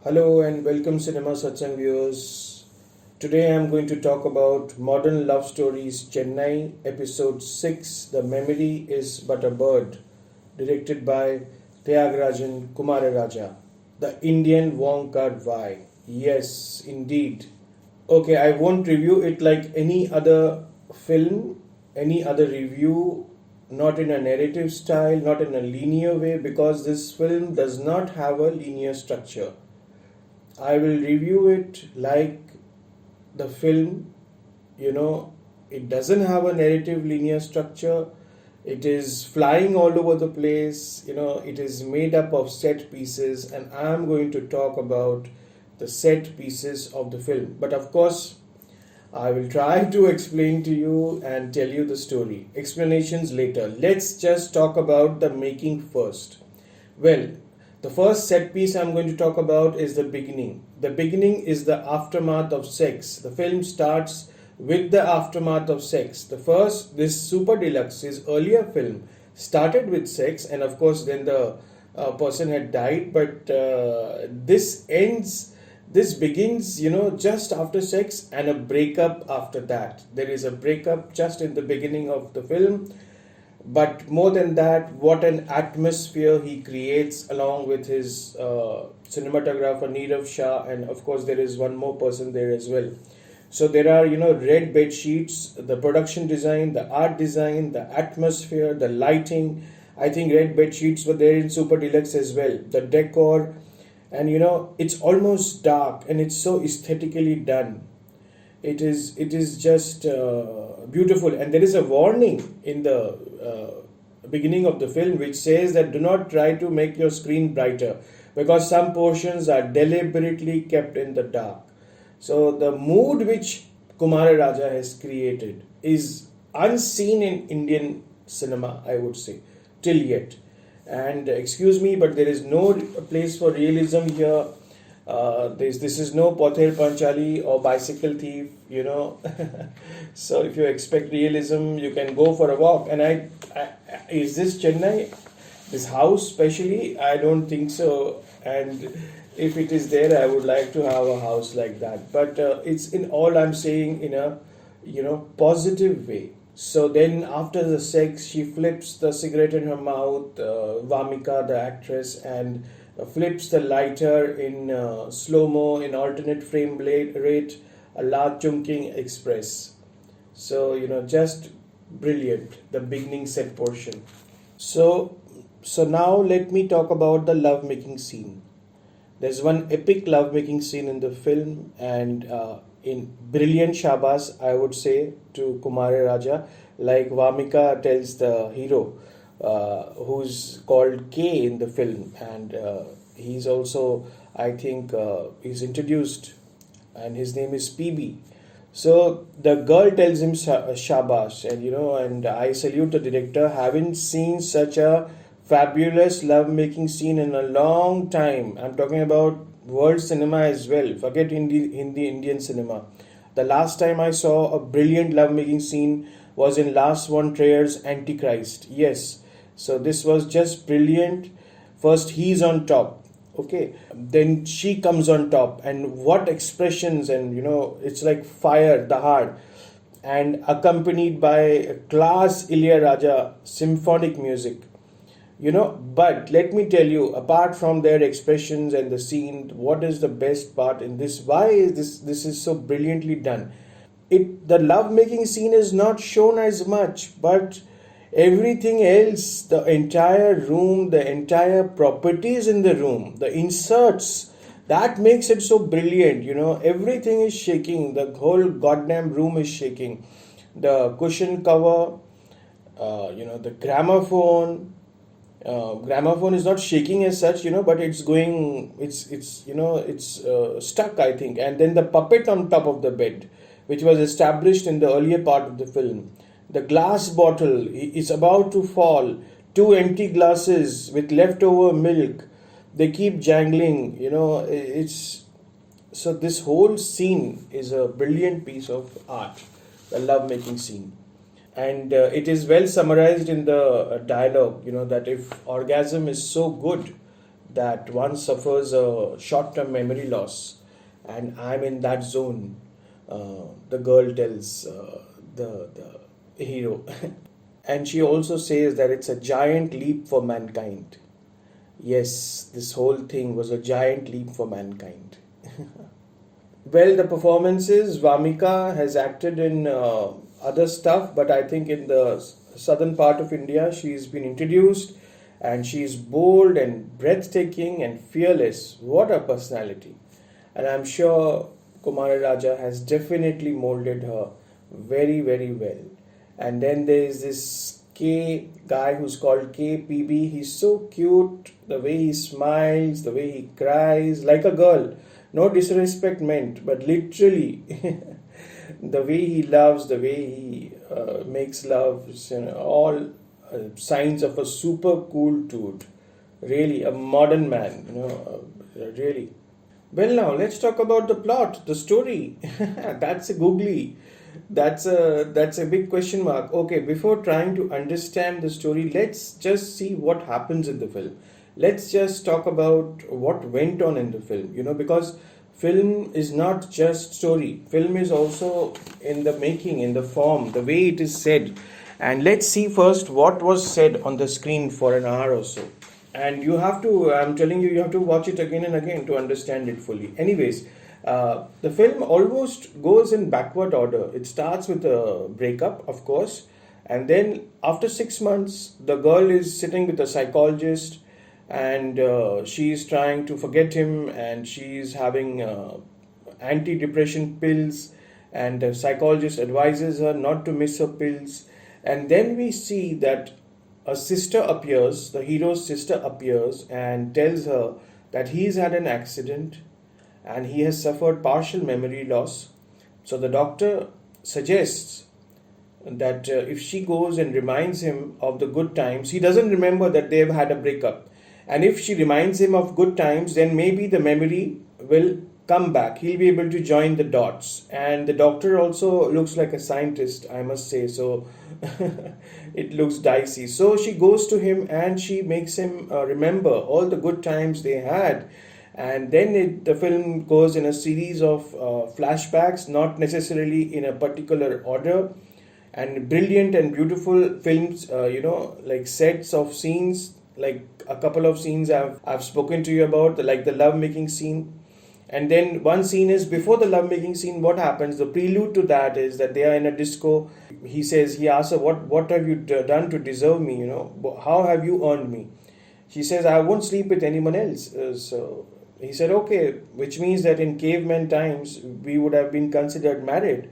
Hello and welcome Cinema Satsang viewers. Today I am going to talk about Modern Love Stories Chennai episode 6 The Memory is But a Bird, directed by Thiagarajan Kumararaja. The Indian Wong Kar-wai. Yes, indeed. Okay, I won't review it like any other film, any other review, not in a narrative style, not in a linear way, because this film does not have a linear structure. I will review it like the film, it doesn't have a narrative linear structure. It is flying all over the place, it is made up of set pieces, and I am going to talk about the set pieces of the film. But of course, I will try to explain to you and tell you the story. Explanations later. Let's just talk about the making first. Well, the first set piece I'm going to talk about is the beginning. The beginning is the aftermath of sex. The film starts with the aftermath of sex. This Super Deluxe, his earlier film, started with sex, and of course, then the person had died. But this begins, just after sex and a breakup after that. There is a breakup just in the beginning of the film. But more than that, what an atmosphere he creates along with his cinematographer Neerav Shah, and of course there is one more person there as well. So there are, red bed sheets, the production design, the art design, the atmosphere, the lighting. I think red bed sheets were there in Super Deluxe as well. The decor, and it's almost dark and it's so aesthetically done. It is just beautiful, and there is a warning in the beginning of the film which says that do not try to make your screen brighter, because some portions are deliberately kept in the dark. So the mood which Kumararaja has created is unseen in Indian cinema, I would say, till yet. And excuse me, but there is no place for realism here. This is no Pother Panchali or Bicycle Thief, So if you expect realism, you can go for a walk. And is this Chennai? This house specially? I don't think so. And if it is there, I would like to have a house like that. But it's in all I'm saying in a positive way. So then after the sex, she flips the cigarette in her mouth, Vamika, the actress, and flips the lighter in slow-mo, in alternate frame rate, a La Chungking Express. So, just brilliant, the beginning set portion. So now let me talk about the love-making scene. There's one epic love-making scene in the film, and in brilliant shabas, I would say, to Kumararaja, like Vamika tells the hero, who's called K in the film, and he's also, I think, he's introduced, and his name is PB. So the girl tells him shabash, and I salute the director. Haven't seen such a fabulous love-making scene in a long time. I'm talking about world cinema as well. Forget Indian cinema. The last time I saw a brilliant love-making scene was in Lars von Trier's Antichrist. Yes. So this was just brilliant. First he's on top, okay, then she comes on top, and what expressions, and it's like fire, the heart, and accompanied by class Ilayaraja symphonic music, but let me tell you, apart from their expressions and the scene, what is the best part in this? Why is this is so brilliantly done? The love making scene is not shown as much, but everything else, the entire room, the entire properties in the room, the inserts, that makes it so brilliant. Everything is shaking. The whole goddamn room is shaking. The cushion cover, the gramophone. Gramophone is not shaking as such, but it's going, it's stuck, I think. And then the puppet on top of the bed, which was established in the earlier part of the film. The glass bottle is about to fall. 2 empty glasses with leftover milk. They keep jangling. So this whole scene is a brilliant piece of art, the love-making scene. And it is well summarized in the dialogue, that if orgasm is so good, that one suffers a short-term memory loss, and I'm in that zone. The girl tells the hero, and she also says that it's a giant leap for mankind. Yes, this whole thing was a giant leap for mankind. Well, the performances, Vamika has acted in other stuff, but I think in the southern part of India, she's been introduced and she's bold and breathtaking and fearless. What a personality! And I'm sure Kumararaja has definitely molded her very, very well. And then there is this K guy who's called KPB. He's so cute, the way he smiles, the way he cries, like a girl. No disrespect meant, but literally, the way he loves, the way he makes love, all signs of a super cool dude. Really, a modern man, really. Well, now let's talk about the plot, the story. That's a googly. That's a big question mark. Okay, before trying to understand the story, let's just see what happens in the film. Let's just talk about what went on in the film. Because film is not just story. Film is also in the making, in the form, the way it is said. And let's see first what was said on the screen for an hour or so. And I'm telling you, you have to watch it again and again to understand it fully. Anyways, the film almost goes in backward order. It starts with a breakup, of course, and then after 6 months, the girl is sitting with a psychologist, and she's trying to forget him, and she's having anti-depression pills, and the psychologist advises her not to miss her pills. And then we see that a sister appears, the hero's sister appears and tells her that he's had an accident and he has suffered partial memory loss. So the doctor suggests that if she goes and reminds him of the good times, he doesn't remember that they've had a breakup. And if she reminds him of good times, then maybe the memory will come back. He'll be able to join the dots. And the doctor also looks like a scientist, I must say. So it looks dicey. So she goes to him and she makes him remember all the good times they had. And then the film goes in a series of flashbacks, not necessarily in a particular order. And brilliant and beautiful films, like sets of scenes, like a couple of scenes I've spoken to you about, like the lovemaking scene. And then one scene is before the lovemaking scene. What happens? The prelude to that is that they are in a disco. He asks her, what have you done to deserve me? How have you earned me? She says, I won't sleep with anyone else. So he said, okay, which means that in caveman times, we would have been considered married,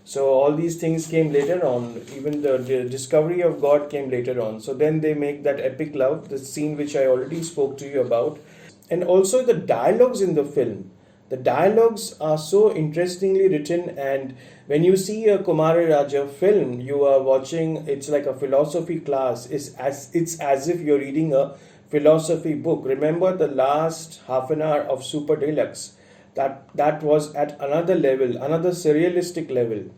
So all these things came later on. Even the discovery of God came later on. So then they make that epic love, the scene which I already spoke to you about. And also the dialogues in the film. The dialogues are so interestingly written, and when you see a Kumararaja film, you are watching, it's like a philosophy class. It's as if you're reading a philosophy book. Remember the last half an hour of Super Deluxe? That was at another level, another surrealistic level.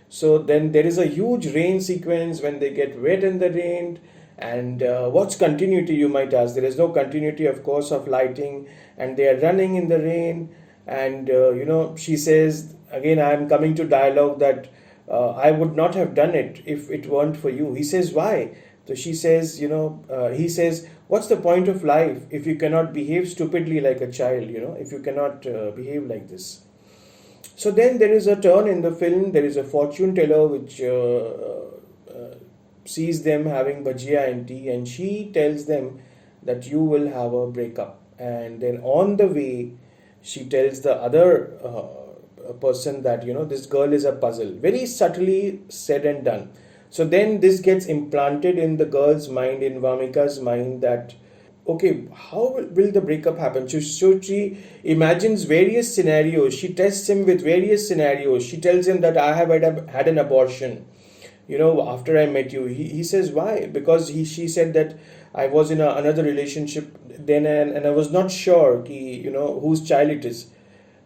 So then there is a huge rain sequence when they get wet in the rain. And what's continuity, you might ask? There is no continuity, of course, of lighting, and they are running in the rain. And she says, again, I'm coming to dialogue that I would not have done it if it weren't for you. He says, why? So she says, he says, what's the point of life if you cannot behave stupidly like a child, if you cannot behave like this? So then there is a turn in the film. There is a fortune teller which sees them having bhajia and tea, and she tells them that you will have a breakup. And then on the way, she tells the other person that, this girl is a puzzle. Very subtly said and done. So then this gets implanted in the girl's mind, in Vamika's mind, that, okay, how will the breakup happen? So she imagines various scenarios. She tests him with various scenarios. She tells him that I have had an abortion, after I met you. He says, why? Because she said that I was in another relationship then, and I was not sure whose child it is.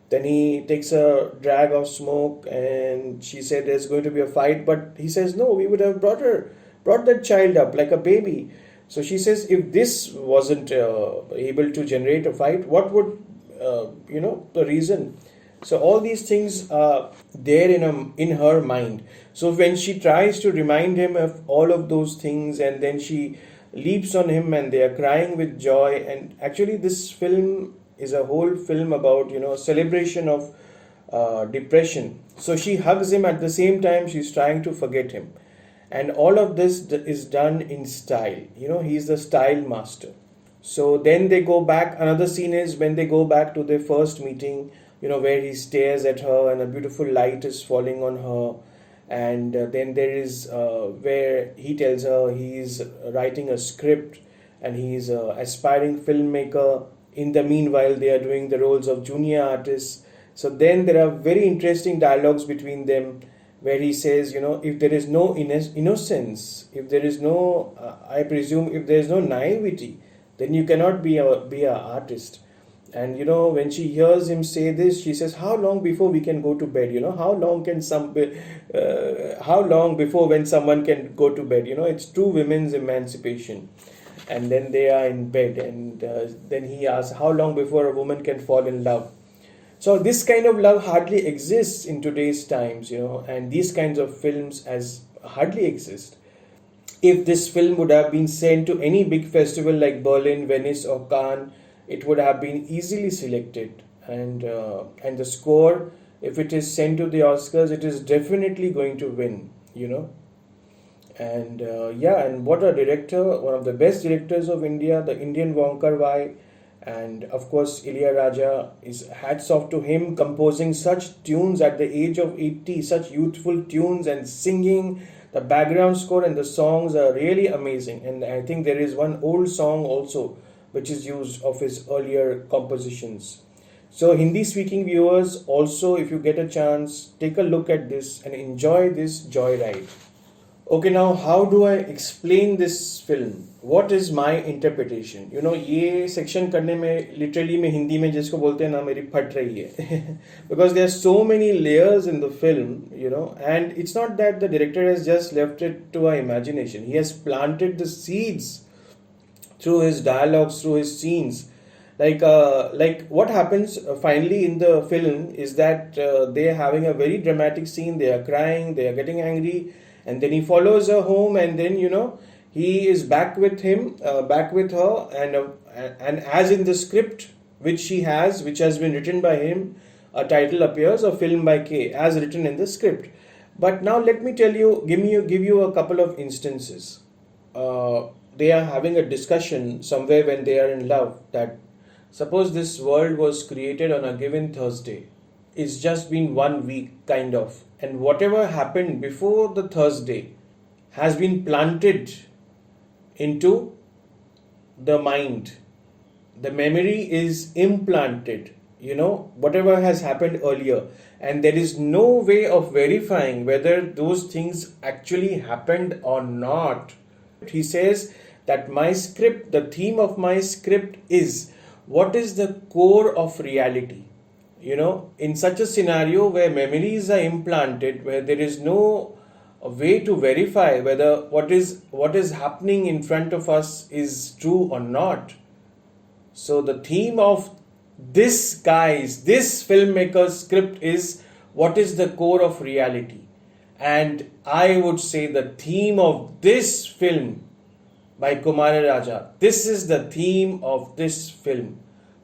Then he takes a drag of smoke, and she said there's going to be a fight, but he says, no, we would have brought that child up like a baby. So she says, if this wasn't able to generate a fight, what would the reason? So all these things are there in her mind. So when she tries to remind him of all of those things, and then she leaps on him, and they are crying with joy. And actually, this film is a whole film about celebration of depression. So she hugs him, at the same time she's trying to forget him, and all of this is done in style. He's the style master. So then they go back. Another scene is when they go back to their first meeting, where he stares at her and a beautiful light is falling on her. And then there is where he tells her he's writing a script and he's an aspiring filmmaker. In the meanwhile, they are doing the roles of junior artists. So then there are very interesting dialogues between them, where he says, if there is no innocence, if there is no, I presume, if there is no naivety, then you cannot be a artist. And when she hears him say this, she says, how long before we can go to bed? How long before when someone can go to bed? It's true women's emancipation. And then they are in bed, and then he asks, how long before a woman can fall in love? So this kind of love hardly exists in today's times, and these kinds of films as hardly exist. If this film would have been sent to any big festival like Berlin, Venice or Cannes, it would have been easily selected. And the score, if it is sent to the Oscars, it is definitely going to win, And and what a director, one of the best directors of India, the Indian Wong Kar-wai. And of course, Ilaiyaraaja, is hats off to him, composing such tunes at the age of 80, such youthful tunes, and singing. The background score and the songs are really amazing. And I think there is one old song also which is used of his earlier compositions. So Hindi speaking viewers, also, if you get a chance, take a look at this and enjoy this joyride. Okay, now how do I explain this film? What is my interpretation? ये section करने में literally में हिंदी में जिसको बोलते हैं ना, मेरी फट रही है because there are so many layers in the film, and it's not that the director has just left it to our imagination. He has planted the seeds through his dialogues, through his scenes. Like what happens finally in the film is that they are having a very dramatic scene. They are crying, they are getting angry. And then he follows her home, and then he is back with her, and as in the script which has been written by him, a title appears, a film by K, as written in the script. But now let me tell you, give you a couple of instances. They are having a discussion somewhere when they are in love, that suppose this world was created on a given Thursday. It's just been 1 week, kind of. And whatever happened before the Thursday has been planted into the mind. The memory is implanted, whatever has happened earlier. And there is no way of verifying whether those things actually happened or not. He says that my script, the theme of my script is, what is the core of reality? In such a scenario where memories are implanted, where there is no way to verify whether what is happening in front of us is true or not. So the theme of this filmmaker's script is, what is the core of reality? And I would say the theme of this film by Kumararaja, this is the theme of this film.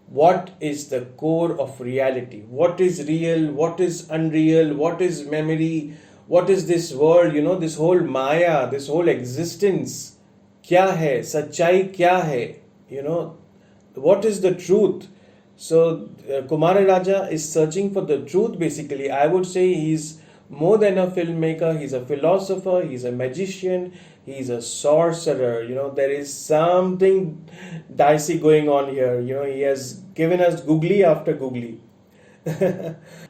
What is the core of reality? What is real? What is unreal? What is memory? What is this world? This whole Maya, this whole existence. Kya hai? Sachai kya hai? What is the truth? So Kumararaja is searching for the truth basically. I would say he's more than a filmmaker. He's a philosopher. He's a magician. He's a sorcerer. There is something dicey going on here. He has given us googly after googly.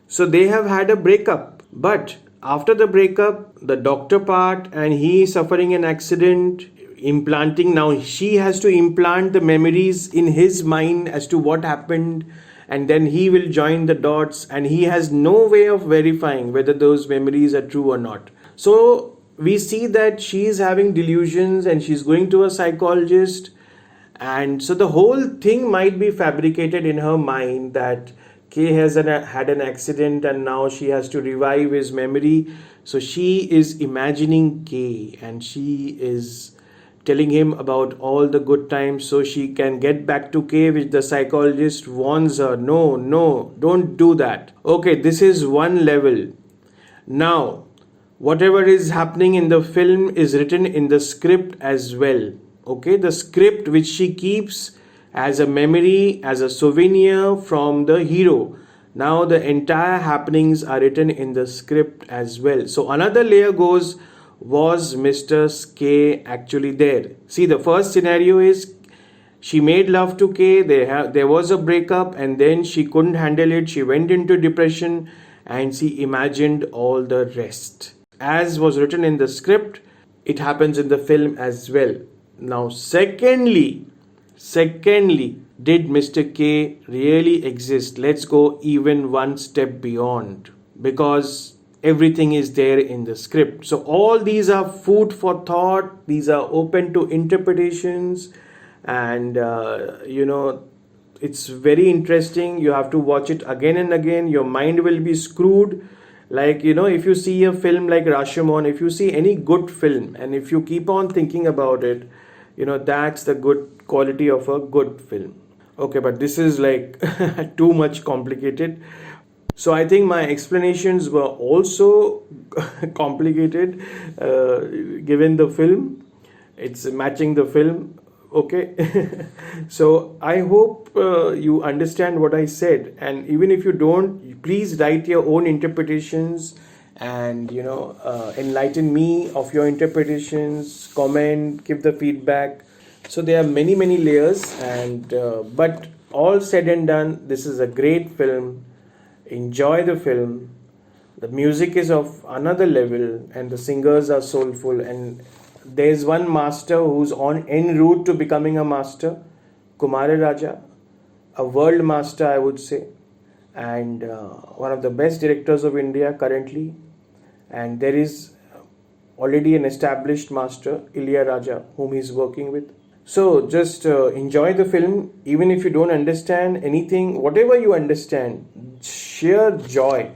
So they have had a breakup. But after the breakup, the doctor part, and he is suffering an accident, implanting. Now she has to implant the memories in his mind as to what happened. And then he will join the dots, and he has no way of verifying whether those memories are true or not. So we see that she is having delusions and she's going to a psychologist, and so the whole thing might be fabricated in her mind that K had an accident and now she has to revive his memory. So she is imagining K and she is telling him about all the good times so she can get back to K, which the psychologist warns her, no, no, don't do that. Okay, this is one level. Now, whatever is happening in the film is written in the script as well. Okay, the script which she keeps as a memory, as a souvenir from the hero. Now the entire happenings are written in the script as well. So another layer goes, was Mr. K actually there? See, the first scenario is she made love to K, there was a breakup, and then she couldn't handle it, she went into depression and she imagined all the rest. As was written in the script, it happens in the film as well. Now, secondly, did Mr. K really exist? Let's go even one step beyond, because everything is there in the script. So all these are food for thought. These are open to interpretations, and it's very interesting. You have to watch it again and again. Your mind will be screwed. Like, if you see a film like Rashomon, if you see any good film, and if you keep on thinking about it, that's the good quality of a good film. Okay, but this is like too much complicated. So I think my explanations were also complicated, given the film. It's matching the film. Okay. So I hope you understand what I said, and even if you don't, please write your own interpretations and enlighten me of your interpretations, comment, give the feedback. So there are many layers, and but all said and done, this is a great film. Enjoy the film. The music is of another level and the singers are soulful, and there's one master who's en route to becoming a master, Kumararaja, a world master, I would say, and one of the best directors of India currently. And there is already an established master, Raja, whom he's working with. So just enjoy the film. Even if you don't understand anything, whatever you understand, sheer joy.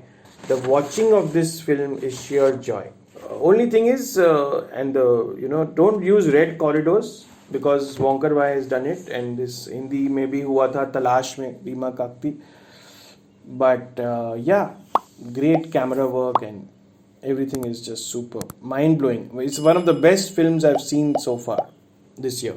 The watching of this film is sheer joy. Only thing is, don't use red corridors, because Wonkar Bhai has done it, and this Hindi maybe hua tha Talash mein Reema Kakti. But great camera work and everything is just super, mind blowing. It's one of the best films I've seen so far this year.